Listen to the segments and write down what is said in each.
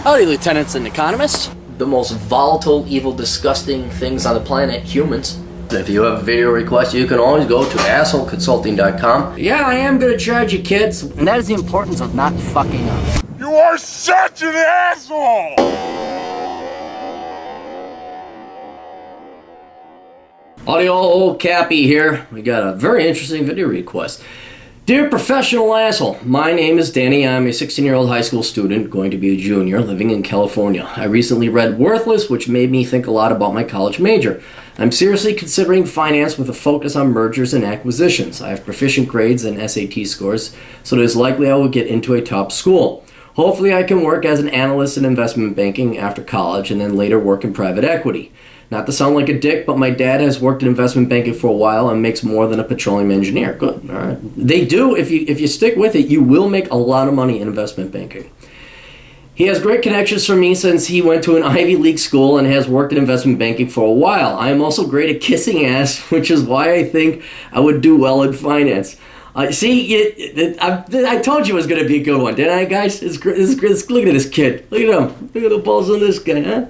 Howdy, lieutenants and economists. The most volatile, evil, disgusting things on the planet, humans. If you have a video request, you can always go to assholeconsulting.com. Yeah, I am gonna charge you, kids. And that is the importance of not fucking up. You are such an asshole! Audio old Cappy here. We got a very interesting video request. Dear professional asshole, my name is Danny. I'm a 16-year-old high school student, going to be a junior, living in California. I recently read Worthless, which made me think a lot about my college major. I'm seriously considering finance with a focus on mergers and acquisitions. I have proficient grades and SAT scores, so it is likely I will get into a top school. Hopefully I can work as an analyst in investment banking after college and then later work in private equity. Not to sound like a dick, but my dad has worked in investment banking for a while and makes more than a petroleum engineer. Good, all right. They do, if you stick with it, you will make a lot of money in investment banking. He has great connections for me since he went to an Ivy League school and has worked in investment banking for a while. I am also great at kissing ass, which is why I think I would do well in finance. I told you it was going to be a good one, didn't I, guys? Look at this kid. Look at him. Look at the balls on this guy, huh?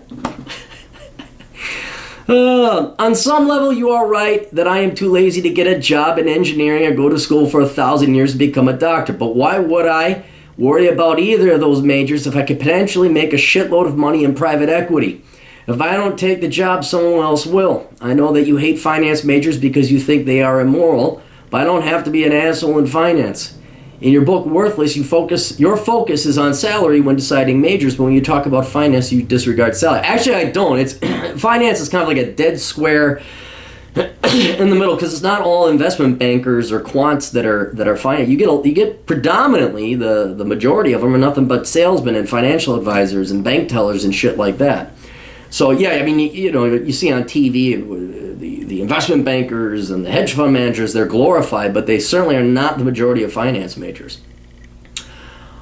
On some level, you are right that I am too lazy to get a job in engineering or go to school for 1,000 years to become a doctor. But why would I worry about either of those majors if I could potentially make a shitload of money in private equity? If I don't take the job, someone else will. I know that you hate finance majors because you think they are immoral, but I don't have to be an asshole in finance. In your book, Worthless, your focus is on salary when deciding majors, but when you talk about finance, you disregard salary. Actually, I don't. Finance is kind of like a dead square in the middle because it's not all investment bankers or quants that are finance. You get predominantly the majority of them are nothing but salesmen and financial advisors and bank tellers and shit like that. So yeah, I mean, you see on TV the investment bankers and the hedge fund managers, they're glorified, but they certainly are not the majority of finance majors.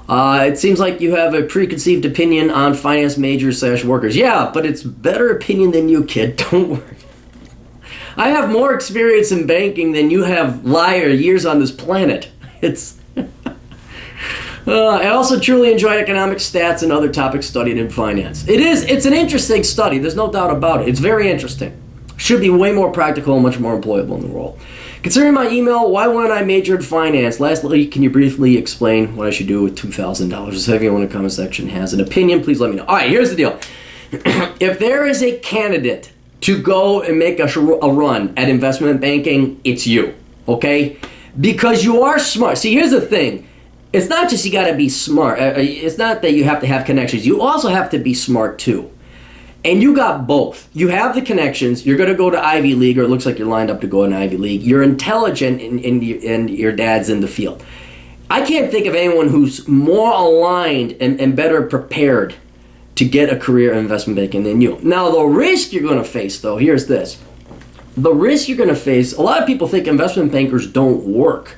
It seems like you have a preconceived opinion on finance majors / workers. Yeah, but it's better opinion than you, kid. Don't worry. I have more experience in banking than you have years on this planet. I also truly enjoy economic stats and other topics studied in finance. It's an interesting study, there's no doubt about it. It's very interesting. Should be way more practical and much more employable in the role. Considering my email, why wouldn't I major in finance? Lastly, can you briefly explain what I should do with $2,000? If anyone in the comment section has an opinion, please let me know. All right, here's the deal. If there is a candidate to go and make a run at investment banking, it's you, okay? Because you are smart. See, here's the thing. It's not just you got to be smart. It's not that you have to have connections. You also have to be smart too. And you got both. You have the connections. You're going to go to Ivy League, or it looks like you're lined up to go in Ivy League. You're intelligent, and your dad's in the field. I can't think of anyone who's more aligned and better prepared to get a career in investment banking than you. Now, the risk you're going to face, though, here's this. The risk you're going to face, a lot of people think investment bankers don't work.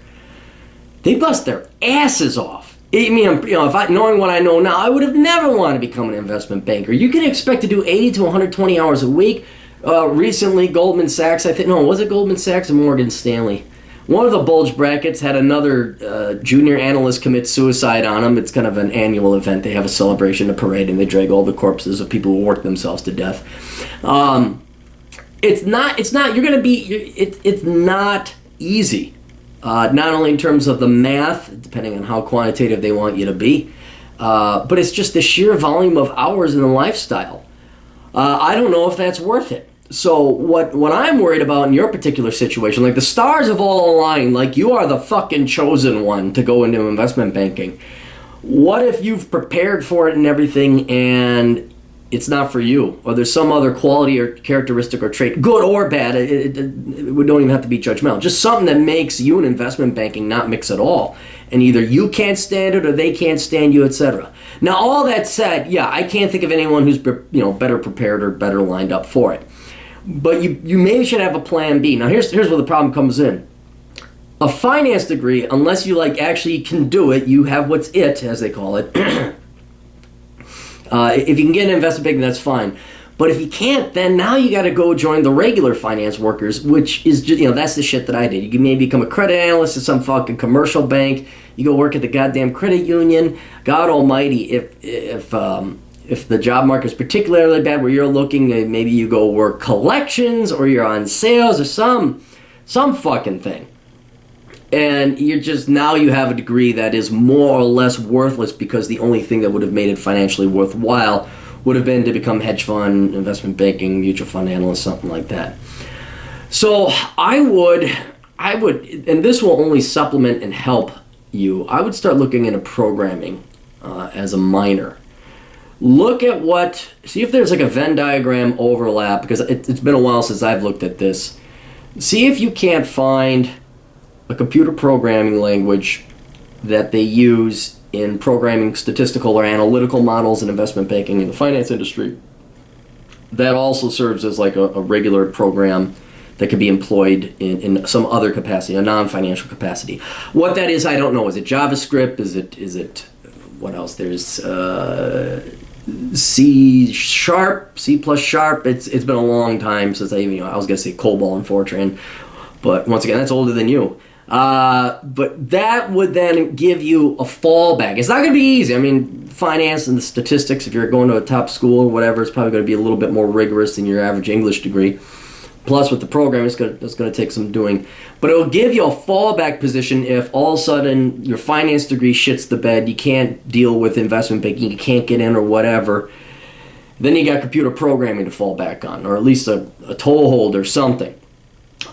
They bust their asses off. I mean, knowing what I know now, I would have never wanted to become an investment banker. You can expect to do 80 to 120 hours a week. Recently, Goldman Sachs, was it Goldman Sachs or Morgan Stanley? One of the bulge brackets had another junior analyst commit suicide on them. It's kind of an annual event. They have a celebration, a parade, and they drag all the corpses of people who work themselves to death. It's not easy. Not only in terms of the math, depending on how quantitative they want you to be, but it's just the sheer volume of hours in the lifestyle. I don't know if that's worth it. So what I'm worried about in your particular situation, like the stars have all aligned, like you are the fucking chosen one to go into investment banking. What if you've prepared for it and everything and it's not for you, or there's some other quality or characteristic or trait, good or bad, we don't even have to be judgmental, just something that makes you in investment banking not mix at all, and either you can't stand it or they can't stand you, etc. Now, all that said, yeah, I can't think of anyone who's better prepared or better lined up for it, but you maybe should have a plan B. Now, here's where the problem comes in. A finance degree, unless you actually can do it, you have what's it, as they call it. If you can get an investment banking, that's fine. But if you can't, then now you got to go join the regular finance workers, which is just, that's the shit that I did. You can maybe become a credit analyst at some fucking commercial bank. You go work at the goddamn credit union. God almighty, if if the job market is particularly bad where you're looking, maybe you go work collections or you're on sales or some fucking thing. And you're just, now you have a degree that is more or less worthless because the only thing that would have made it financially worthwhile would have been to become hedge fund, investment banking, mutual fund analyst, something like that. So I would, and this will only supplement and help you, I would start looking into programming as a minor. Look at see if there's like a Venn diagram overlap, because it's been a while since I've looked at this. See if you can't find a computer programming language that they use in programming statistical or analytical models in investment banking in the finance industry that also serves as like a regular program that could be employed in some other capacity, a non-financial capacity. What that is, I don't know. Is it JavaScript? Is it what else? There's C#, C++. It's been a long time since I was gonna say COBOL and Fortran, but once again, that's older than you. But that would then give you a fallback. It's not going to be easy. I mean, finance and the statistics, if you're going to a top school or whatever, it's probably going to be a little bit more rigorous than your average English degree. Plus, with the program, it's going to take some doing. But it will give you a fallback position if all of a sudden your finance degree shits the bed, you can't deal with investment banking, you can't get in or whatever. Then you got computer programming to fall back on, or at least a toehold or something.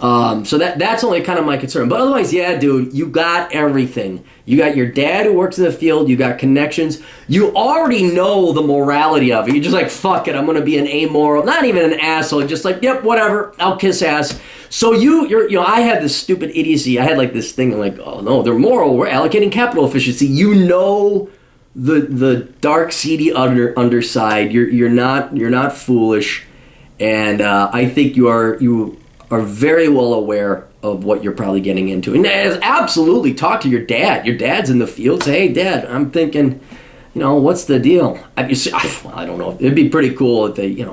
So that's only kind of my concern. But otherwise, yeah, dude, you got everything. You got your dad who works in the field. You got connections. You already know the morality of it. You're just like, fuck it, I'm going to be an amoral, not even an asshole, just like, yep, whatever, I'll kiss ass. So I had this stupid idiocy. I had like this thing like, oh no, they're moral. We're allocating capital efficiency. You know the dark, seedy underside. You're not foolish, and I think you are very well aware of what you're probably getting into. And absolutely talk to your dad. Your dad's in the field. Say, hey, Dad, I'm thinking, what's the deal? I don't know. It'd be pretty cool if they,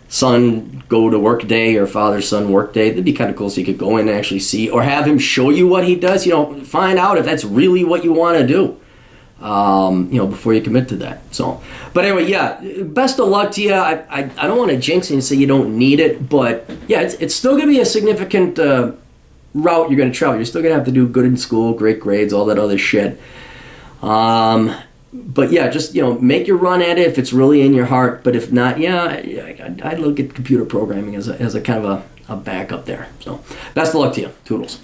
son go to work day or father son work day. That'd be kind of cool so you could go in and actually see, or have him show you what he does. Find out if that's really what you want to do. Before you commit to that. So, but anyway, yeah, best of luck to you. I don't want to jinx it and say you don't need it, but yeah, it's still going to be a significant route you're going to travel. You're still going to have to do good in school, great grades, all that other shit. But yeah, just, make your run at it if it's really in your heart. But if not, yeah, I'd look at computer programming as a kind of a backup there. So, best of luck to you. Toodles.